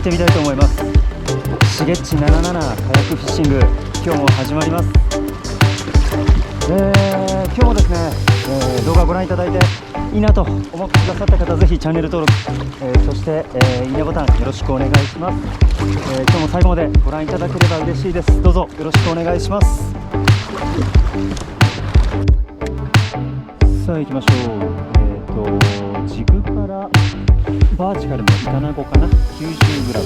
ってみたいと思います。しげっち77カヤックフィッシング、今日も始まります。今日もですね、動画をご覧いただいていいなと思ってくださった方、ぜひチャンネル登録、そして、いいねボタンよろしくお願いします。今日も最後までご覧いただければ嬉しいです。どうぞよろしくお願いします。さあ行きましょう。ジグからバーチカルのイカナゴかな、90g。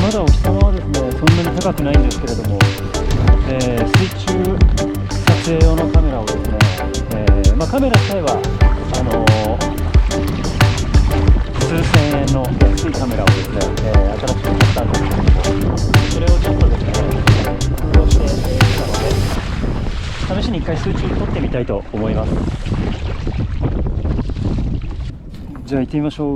まだお日様はですね、そんなに高くないんですけれども、水中撮影用のカメラをですね、カメラ自体は数千円の安いカメラをですね、新しく買ったんですけれども、それをちょっとですね、工夫してきたので、試しに一回水中撮ってみたいと思います。じゃあ行ってみましょう。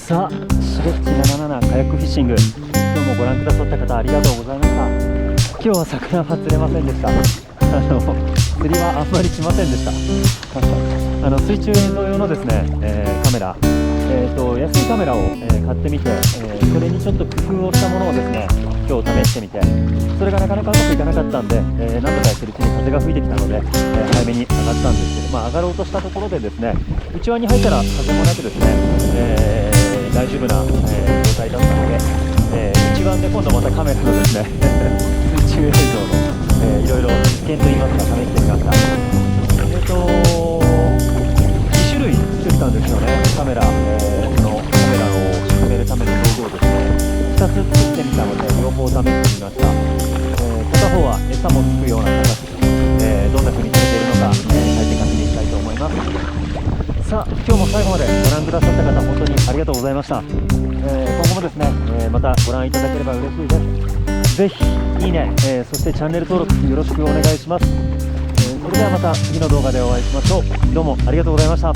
さあ、しげっち77カヤックフィッシング、今日もご覧くださった方ありがとうございました。今日は魚は釣れませんでした。釣りはあんまりしませんでした。水中映像用のですね、カメラ、安いカメラを、買ってみて、それにちょっと工夫をしたものをですね、今日試してみて、それがなかなかうまくいかなかったんで、何度かやってるうちに風が吹いてきたので、早めに上がったんですけど、上がろうとしたところでですね、内輪に入ったら風もなくですね、大丈夫な、状態だったので、内湾で今度またカメラのですね水中映像の、いろいろ実験といいますか試してみました。ました。片方は餌もつくような形で、どんな風に釣れているのか、最低確認したいと思います。さあ、今日も最後までご覧くださった方、本当にありがとうございました。今後もですね、またご覧いただければ嬉しいです。ぜひいいね、そしてチャンネル登録よろしくお願いします。それではまた次の動画でお会いしましょう。どうもありがとうございました。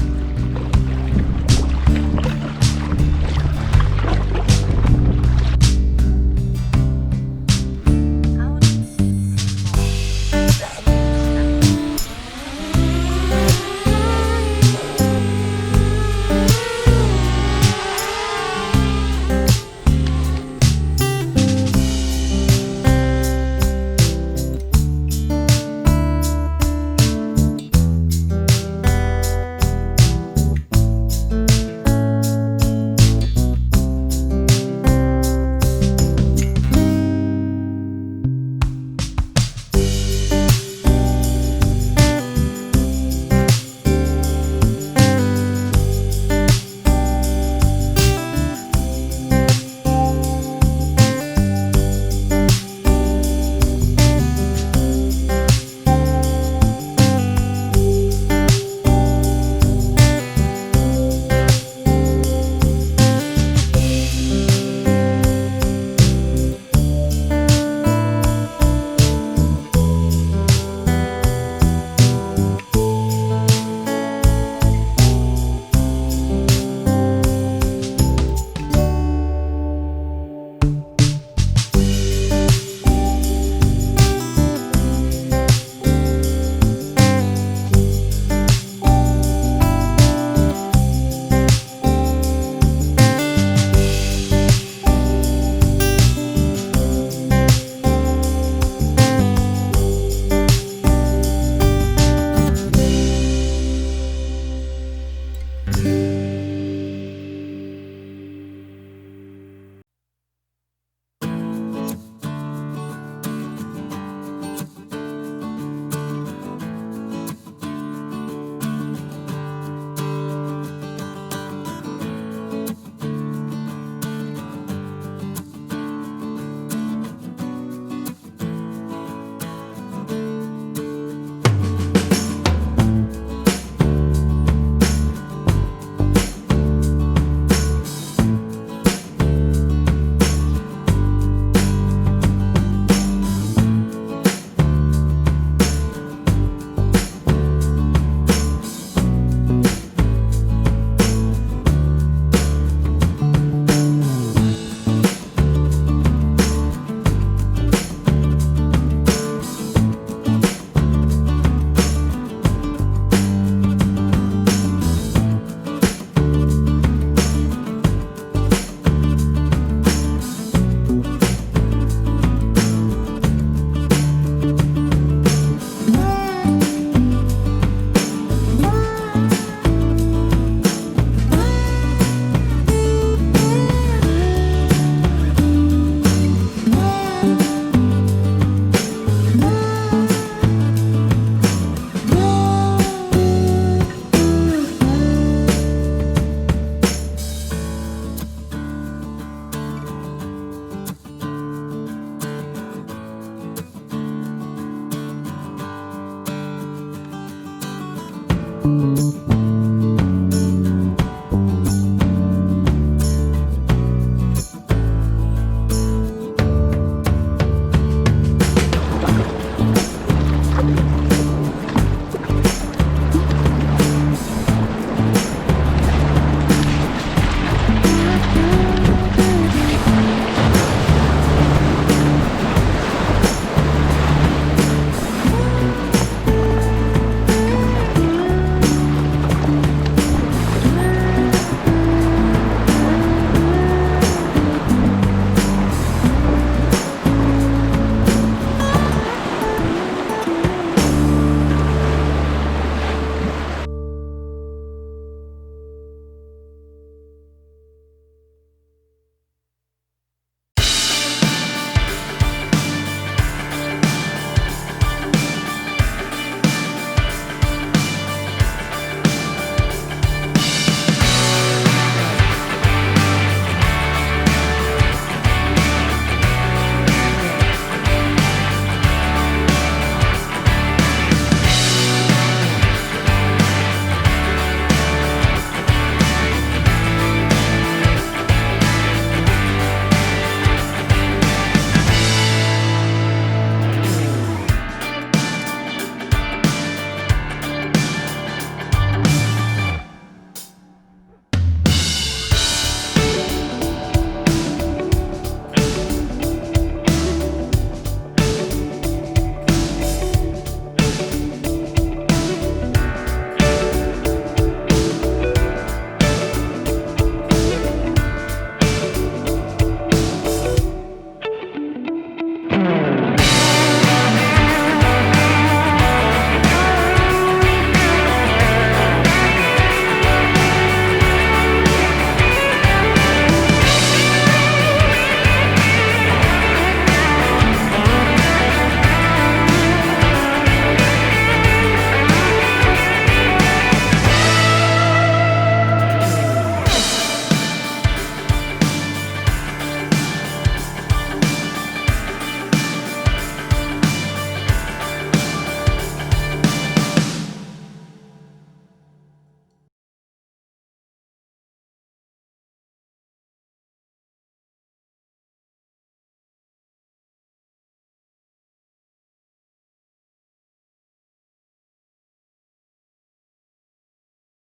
うん。